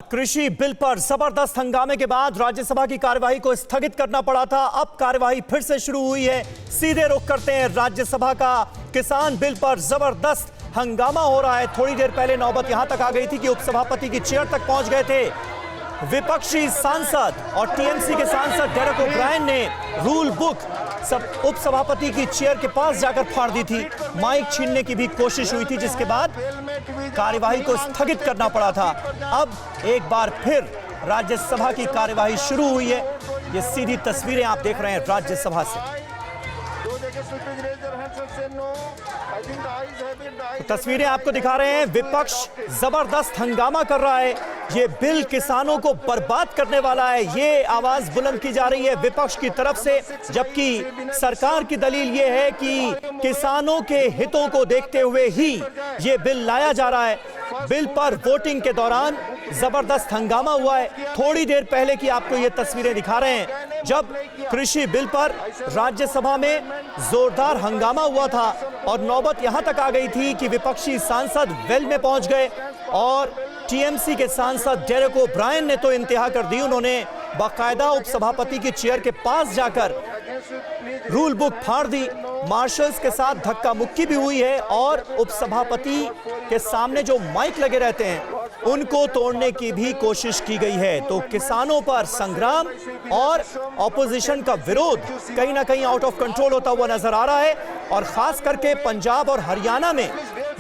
कृषि बिल पर जबरदस्त हंगामे के बाद राज्यसभा की कार्यवाही को स्थगित करना पड़ा था। अब कार्यवाही फिर से शुरू हुई है। सीधे रुख करते हैं राज्यसभा का। किसान बिल पर जबरदस्त हंगामा हो रहा है। थोड़ी देर पहले नौबत यहां तक आ गई थी कि उपसभापति की चेयर तक पहुंच गए थे विपक्षी सांसद और टीएमसी के सांसद डेरेक ओब्रायन ने रूल बुक उपसभापति की चेयर के पास जाकर फाड़ दी थी। माइक छीनने की भी कोशिश हुई थी, जिसके बाद कार्यवाही को स्थगित करना पड़ा था। अब एक बार फिर राज्यसभा की कार्यवाही शुरू हुई है। ये सीधी तस्वीरें आप देख रहे हैं राज्यसभा से। तस्वीरें आपको दिखा रहे हैं। विपक्ष जबरदस्त हंगामा कर रहा है। ये बिल किसानों को बर्बाद करने वाला है, ये आवाज बुलंद की जा रही है विपक्ष की तरफ से, जबकि सरकार की दलील ये है कि किसानों के हितों को देखते हुए ही ये बिल लाया जा रहा है। बिल पर वोटिंग के दौरान जबरदस्त हंगामा हुआ है। थोड़ी देर पहले की आपको ये तस्वीरें दिखा रहे हैं, जब कृषि बिल पर राज्यसभा में जोरदार हंगामा हुआ था और नौबत यहां तक आ गई थी कि विपक्षी सांसद वेल में पहुंच गए और टीएमसी के सांसद डेरेक ओब्रायन ने तो इंतहा कर दी। उन्होंने बाकायदा उपसभापति की चेयर के पास जाकर रूल बुक फाड़ दी। मार्शल्स के साथ धक्का मुक्की भी हुई है और उपसभापति के सामने जो माइक लगे रहते हैं उनको तोड़ने की भी कोशिश की गई है। तो किसानों पर संग्राम और ऑपोजिशन का विरोध कहीं ना कहीं आउट ऑफ कंट्रोल होता हुआ नजर आ रहा है। और खास करके पंजाब और हरियाणा में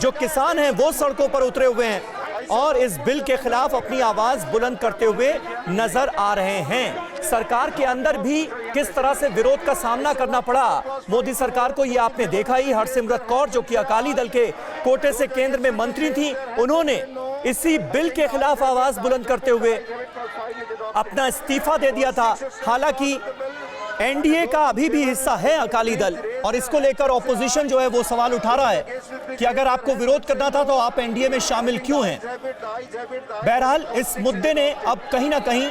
जो किसान हैं वो सड़कों पर उतरे हुए हैं और इस बिल के खिलाफ अपनी आवाज बुलंद करते हुए नजर आ रहे हैं। सरकार के अंदर भी किस तरह से विरोध का सामना करना पड़ा मोदी सरकार को, ये आपने देखा ही। हरसिमरत कौर जो कि अकाली दल के कोटे से केंद्र में मंत्री थी, उन्होंने इसी बिल के खिलाफ आवाज बुलंद करते हुए अपना इस्तीफा दे दिया था। हालांकि एनडीए का अभी भी हिस्सा है अकाली दल, और इसको लेकर ऑपोजिशन जो है वो सवाल उठा रहा है कि अगर आपको विरोध करना था तो आप एनडीए में शामिल क्यों हैं। बहरहाल इस मुद्दे ने अब कहीं ना कहीं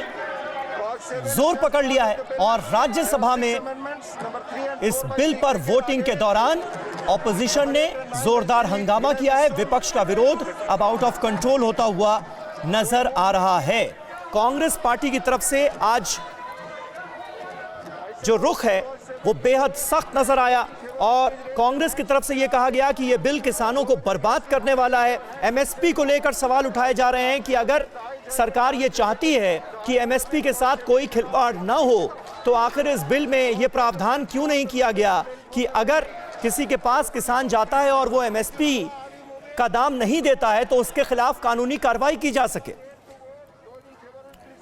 जोर पकड़ लिया है और राज्यसभा में इस बिल पर वोटिंग के दौरान ऑपोजिशन ने जोरदार हंगामा किया है। विपक्ष का विरोध अब आउट ऑफ कंट्रोल होता हुआ नजर आ रहा है। कांग्रेस पार्टी की तरफ से आज जो रुख है वो बेहद सख्त नजर आया और कांग्रेस की तरफ से यह कहा गया कि यह बिल किसानों को बर्बाद करने वाला है। एमएसपी को लेकर सवाल उठाए जा रहे हैं कि अगर सरकार ये चाहती है कि एमएसपी के साथ कोई खिलवाड़ ना हो तो आखिर इस बिल में यह प्रावधान क्यों नहीं किया गया कि अगर किसी के पास किसान जाता है और वो एमएसपी का दाम नहीं देता है तो उसके खिलाफ कानूनी कार्रवाई की जा सके।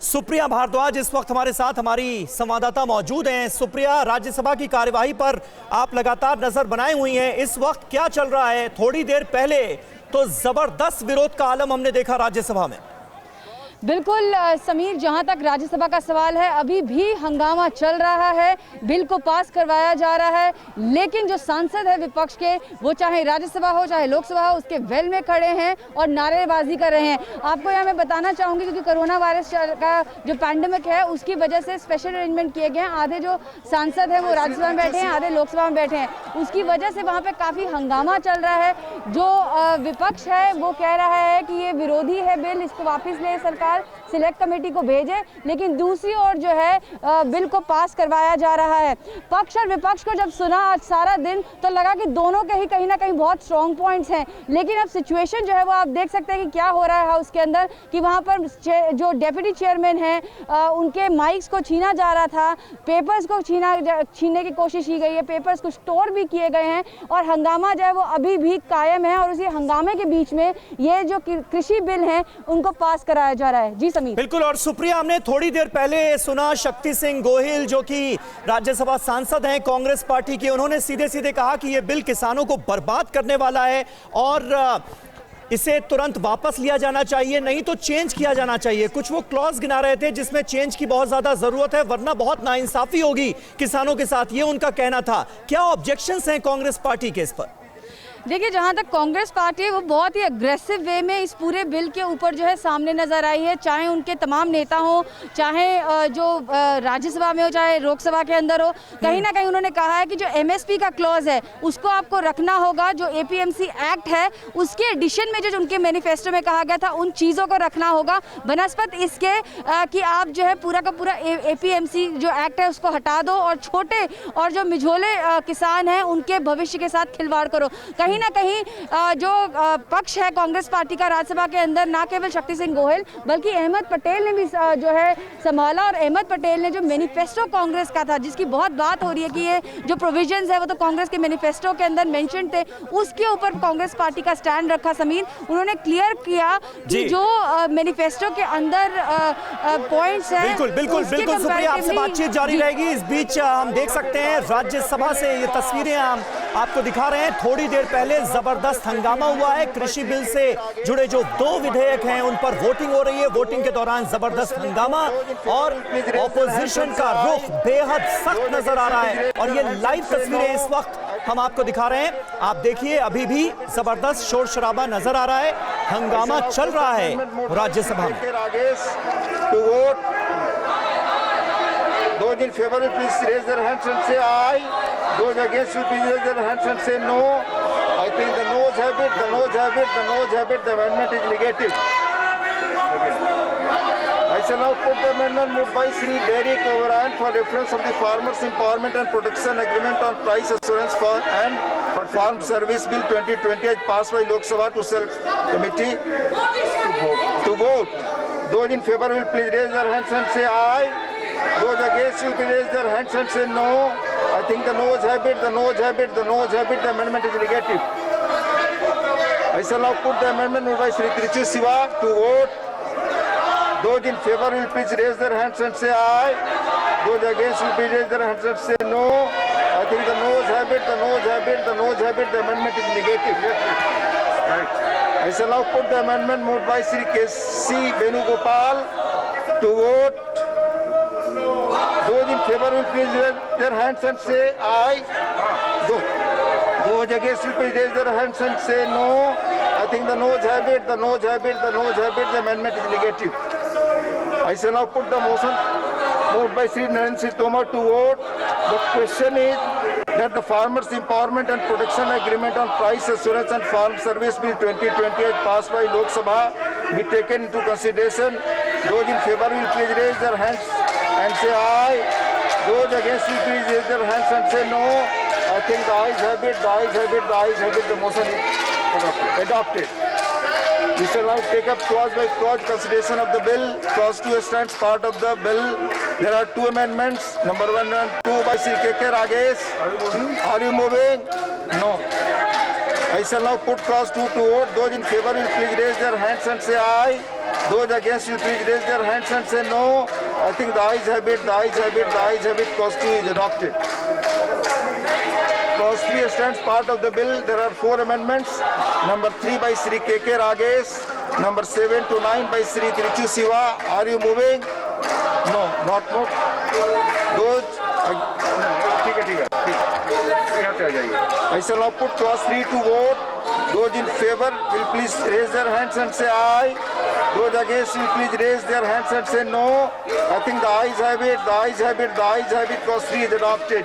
सुप्रिया भारद्वाज इस वक्त हमारे साथ, हमारी संवाददाता मौजूद हैं। सुप्रिया, राज्यसभा की कार्यवाही पर आप लगातार नजर बनाए हुई हैं, इस वक्त क्या चल रहा है? थोड़ी देर पहले तो जबरदस्त विरोध का आलम हमने देखा राज्यसभा में। बिल्कुल समीर, जहां तक राज्यसभा का सवाल है अभी भी हंगामा चल रहा है। बिल को पास करवाया जा रहा है, लेकिन जो सांसद है विपक्ष के, वो चाहे राज्यसभा हो चाहे लोकसभा हो, उसके वेल में खड़े हैं और नारेबाजी कर रहे हैं। आपको यहाँ मैं बताना चाहूँगी क्योंकि कोरोना वायरस का जो पैंडेमिक है उसकी वजह से स्पेशल अरेंजमेंट किए गए हैं। आधे जो सांसद हैं वो राज्यसभा में बैठे हैं, आधे लोकसभा में बैठे हैं। उसकी वजह से वहाँ पर काफ़ी हंगामा चल रहा है। जो विपक्ष है वो कह रहा है कि ये विरोधी है बिल, इसको वापस ले सरकार, सिलेक्ट कमेटी को भेजे, लेकिन दूसरी ओर जो है बिल को पास करवाया जा रहा है। पक्ष और विपक्ष को जब सुना आज सारा दिन तो लगा कि दोनों के ही कहीं ना कहीं बहुत स्ट्रॉन्ग पॉइंट्स हैं, लेकिन अब सिचुएशन जो है वो आप देख सकते हैं कि क्या हो रहा है हाउस के अंदर, कि वहाँ पर जो डेप्यूटी चेयरमैन हैं उनके माइक्स को छीना जा रहा था, पेपर्स को छीनने की कोशिश की गई है, पेपर्स को स्टोर भी किए गए हैं और हंगामा जो है वो अभी भी कायम है। और उसी हंगामे के बीच में ये जो कृषि बिल हैं उनको पास कराया जा रहा है। जी समीर। बिल्कुल। और सुप्रिया, हमने थोड़ी देर पहले सुना शक्ति सिंह गोहिल जो कि राज्यसभा सांसद हैं कांग्रेस पार्टी के, उन्होंने सीधे सीधे कहा कि यह बिल किसानों को बर्बाद करने वाला है और इसे तुरंत वापस लिया जाना चाहिए, नहीं तो चेंज किया जाना चाहिए। कुछ वो क्लॉज गिना रहे थे जिसमें चेंज की बहुत ज्यादा जरूरत है, वरना बहुत नाइंसाफी होगी किसानों के साथ, ये उनका कहना था। क्या ऑब्जेक्शंस हैं कांग्रेस पार्टी के इस पर? देखिए, जहाँ तक कांग्रेस पार्टी है वो बहुत ही अग्रेसिव वे में इस पूरे बिल के ऊपर जो है सामने नजर आई है, चाहे उनके तमाम नेता हो, चाहे जो राज्यसभा में हो, चाहे लोकसभा के अंदर हो। कहीं ना कहीं उन्होंने कहा है कि जो एमएसपी का क्लॉज है उसको आपको रखना होगा, जो एपीएमसी एक्ट है उसके एडिशन में जो उनके मैनिफेस्टो में कहा गया था उन चीज़ों को रखना होगा, बनस्पत इसके कि आप जो है पूरा का पूरा एपीएमसी जो एक्ट है उसको हटा दो और छोटे और जो मिझोले किसान हैं उनके भविष्य के साथ खिलवाड़ करो। कहीं ना कहीं जो पक्ष है कांग्रेस पार्टी का राज्यसभा के अंदर, ना केवल शक्ति सिंह गोहिल बल्कि अहमद पटेल ने भी जो है संभाला, और अहमद पटेल ने जो मैनिफेस्टो कांग्रेस का था, जिसकी बहुत बात हो रही है कि ये जो प्रोविजंस है वो तो कांग्रेस के मैनिफेस्टो के अंदर मेंशन थे, उसके ऊपर कांग्रेस पार्टी का स्टैंड रखा। समीर, उन्होंने क्लियर किया कि जो मैनिफेस्टो के अंदर पॉइंट्स है। बिल्कुल बिल्कुल बिल्कुल सुप्रिया, आपसे बातचीत जारी रहेगी। इस बीच हम देख सकते हैं राज्यसभा से ये तस्वीरें हम आपको दिखा रहे हैं। थोड़ी देर पहले जबरदस्त हंगामा हुआ है। कृषि बिल से जुड़े जो 2 विधेयक हैं उन पर वोटिंग हो रही है। वोटिंग के दौरान जबरदस्त हंगामा और ऑपोजिशन का रुख बेहद सख्त नजर आ रहा है, और ये लाइव तस्वीरें इस वक्त हम आपको दिखा रहे हैं। आप देखिए, अभी भी जबरदस्त शोर शराबा नजर आ रहा है, हंगामा चल रहा है राज्यसभा में। Those in favor will please raise their hands and say aye. Those against will please raise their hands and say no. I think the noes have it, the noes have it, the noes have it. The amendment is negative. I shall now put the amendment moved by Shri Derek O'Brien for reference of the Farmers Empowerment and Protection Agreement on Price Assurance for and Farm Service Bill 2020 as passed by Lok Sabha to Select Committee to vote. Those in favor will please raise their hands and say aye. Those against will please raise their hands and say no. I think the noes have it, the noes have it, the noes have it. The amendment is negative. I shall now put the amendment moved by Shri Trichu Siva to vote. Those in favor will please raise their hands and say aye. Those against will please raise their hands and say no. I think the noes have it, the noes have it, the noes have it. The amendment is negative. Right. I shall now put the amendment moved by Shri K.C. Venugopal to vote. Those in favor will please raise their hands and say aye. Those against will please raise their hands and say no. I think the noes have it, the noes have it, the noes have it. The amendment is negative. I shall now put the motion moved by Shri Narendra Singh Tomar to vote. The question is that the Farmers Empowerment and Protection Agreement on Price Assurance and Farm Service Bill 2020 as passed by Lok Sabha be taken into consideration. Those in favor will please raise their hands and say aye. Those against will please raise their hands and say no. I think the ayes have it, the ayes have it, the ayes have it. The motion is adopted. We shall now take up clause by clause consideration of the bill. Clause 2 stands part of the bill. There are 2 amendments, number 1 and 2 by Sri K.K. Ragesh. Are you moving? No. I shall now put clause 2 to vote. Those in favor will please raise their hands and say aye. Those against will please raise their hands and say no. I think the ayes have it, the ayes have it, the ayes have it. Clause 2 is adopted. Clause 3 stands part of the bill. There are 4 amendments. Number 3 by Sri K.K. Ragesh. Number 7 to 9 by Sri Trichu Siva. Are you moving? No, not moved. Those... I shall now put clause 3 to vote. Those in favor will please raise their hands and say aye. Those against will please raise their hands and say no. I think the ayes have it, the ayes have it, the ayes have it. Clause 3 is adopted.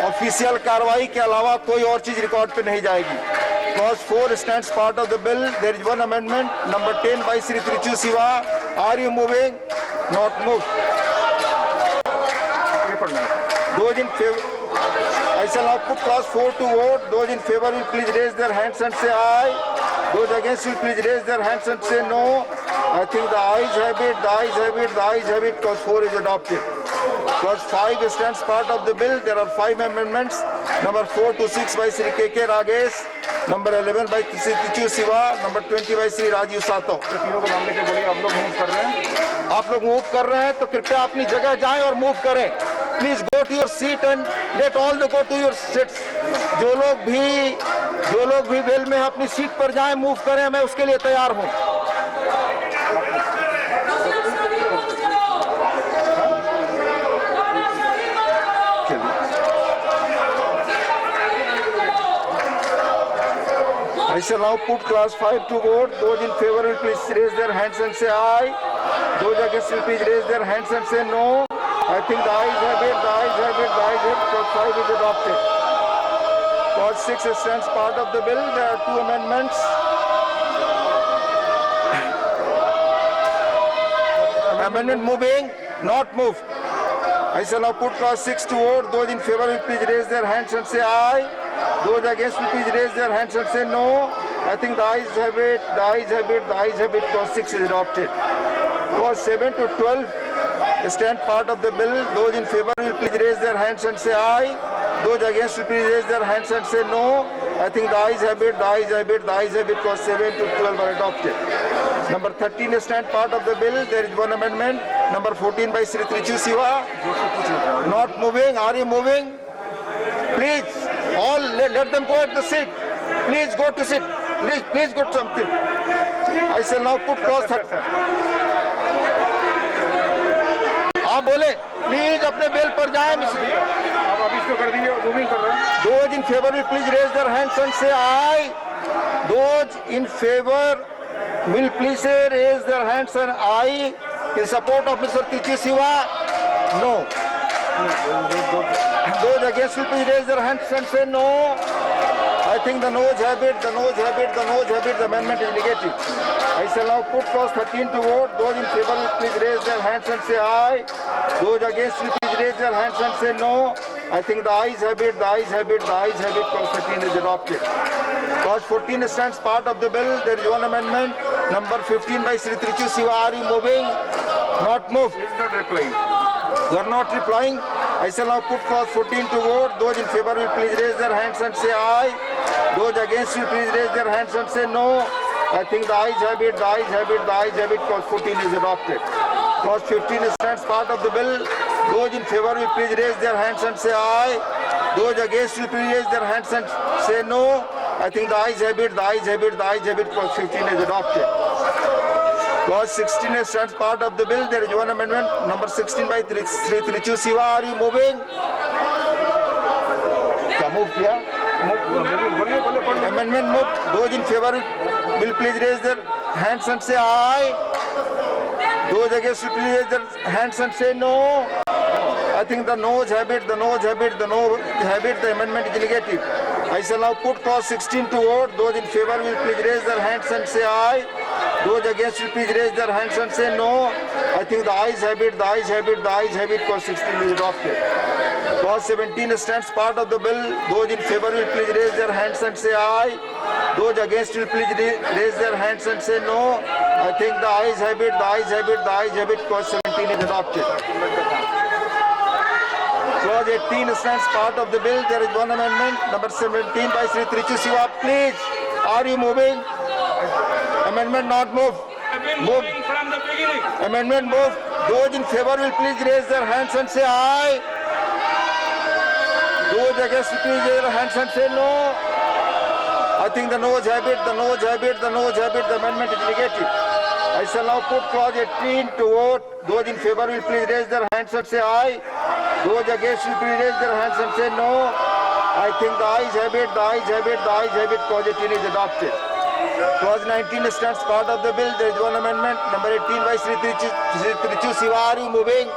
Official कार्रवाई के अलावा कोई और चीज record पे नहीं जाएगी. Clause 4 stands part of the bill. There is one amendment, number 10 by Sri Trichu Siva. Are you moving? Not moved. Those in favor, I shall now put clause 4 to vote. Those in favor will please raise their hands and say aye. Those against will please raise their hands and say no. I think the ayes have it, the ayes have it, the ayes have it. Clause 4 is adopted. Clause 5 stands part of the bill. There are 5 amendments. Number 4 to 6 by Sri K.K. Ragesh. Number 11 by Sri Trichu Siva. Number 20 by Sri Rajiv Sato. तीनों को मामले के बोलिए. आप लोग move कर रहे हैं. आप लोग मूव कर रहे हैं तो कृपया अपनी जगह जाएं और मूव करें. Please go to your seat and let all the go to your seats. जो लोग भी बेल में अपनी सीट पर जाएं, मूव करें. मैं उसके लिए तैयार हूं. shall now put class 5 to vote. Those in favor will please raise their hands and say aye. Those against will please raise their hands and say no. I think the ayes have it, the ayes have it, the ayes have it. Clause 5 is adopted. Clause 6 stands part of the bill. There are two amendments. Amendment moving, not moved. I shall now put clause 6 to vote. Those in favor will please raise their hands and say aye. Those against will please raise their hands and say no. I think the ayes have it, the ayes have it, the ayes have it. Clause 6 is adopted. Clause 7 to 12 stand part of the bill. Those in favor will please raise their hands and say aye. Those against will please raise their hands and say no. I think the ayes have it, the ayes have it, the ayes have it. Clause 7 to 12 are adopted. Number 13 stand part of the bill. There is one amendment. Number 14 by Sri Trichu Siva. Not moving. Are you moving? Please, all let them go at the seat. Please go to sit. Please go to something. I shall now put clause 13. आप बोले please अपने bell पर जाएं mister आप अभी इसको कर दीजिए मूविंग कर रहे हैं those in favor will please raise their hands and say aye those in favor will please raise their hands and aye in support of Mr. Trichu Siva no those against will please raise their hands and say no I think the noes have it, the noes have it, the noes have it, the amendment is negative. I shall now put clause 13 to vote. Those in favor will please raise their hands and say aye. Those against will please raise their hands and say no. I think the ayes have it, the ayes have it, the ayes have it. Clause 13 is adopted. Clause 14 stands part of the bill. There is one amendment. Number 15 by Sri Trichu Siva. Are you moving? Not moved. He is not replying. You are not replying. I shall now put clause 14 to vote. Those in favor will please raise their hands and say aye. Those against will please raise their hands and say no. I think the ayes have it, the ayes have it, the ayes have it. Clause 14 is adopted. Clause 15 stands part of the bill. Those in favor will please raise their hands and say aye. Those against will please raise their hands and say no. I think the ayes have it, the ayes have it, the ayes have it. Clause 15 is adopted. Clause 16 stands part of the bill. There is one amendment. Number 16 by Sri Trichu Siva. Are you moving? Move here. Amendment moved. Those in favor will please raise their hands and say aye. Those against will please raise their hands and say no. I think the noes have it, the noes have it, the noes have it. The amendment is negative. I shall now put clause 16 to vote. Those in favor will please raise their hands and say aye. Those against will please raise their hands and say no. I think the ayes have it, the ayes have it, the ayes have it. Clause 16 is adopted. Clause 17 stands part of the bill. Those in favor will please raise their hands and say aye. Those against will please raise their hands and say no. I think the ayes have it, the ayes have it, the ayes have it. Clause 17 is adopted. Clause 18 stands part of the bill. There is one amendment. Number 17 by Sri Trichu Siva. Please, are you moving? Amendment not moved. Moved from the beginning. Amendment moved. Those in favor will please raise their hands and say aye. Those against will please raise their hands and say no. I think the noes have it, the noes have it, the noes have it. The amendment is negative. I shall now put clause 18 to vote. Those in favor will please raise their hands and say aye. Those against will please raise their hands and say no. I think the ayes have it, the ayes have it, the ayes have it. Clause 18 is adopted. Clause 19 stands part of the bill. There is one amendment. Number 18 by Sri Trichu Siva. Are you moving?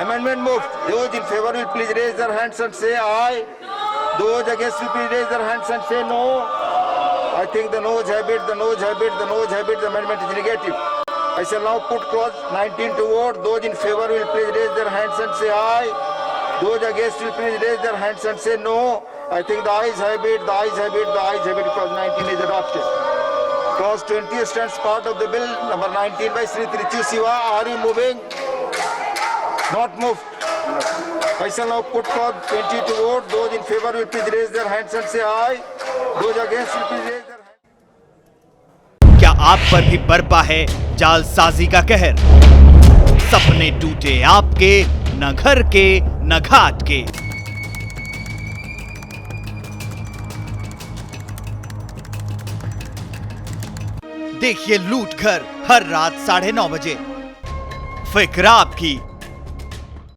Amendment moved. Those in favor will please raise their hands and say aye. Those against will please raise their hands and say no. I think the noes have it, the noes have it, the noes have it. The amendment is negative. I shall now put clause 19 to vote. Those in favor will please raise their hands and say aye. Those against will please raise their hands and say no. I think the ayes have it, the ayes have it, the ayes have it. Clause 19 is adopted. Clause 20 stands part of the bill. Number 19 by Sri Trichu Siva. Are you moving? Not moved. I shall now put clause 20 to vote. Those in favor will please raise their hands and say aye. Those against will please raise their hands. क्या आप पर भी बरपा है जालसाजी का कहर? सपने टूटे आपके, न घर के न घाट के। देखिए लूट घर हर रात 9:30 बजे। फिक्र आपकी,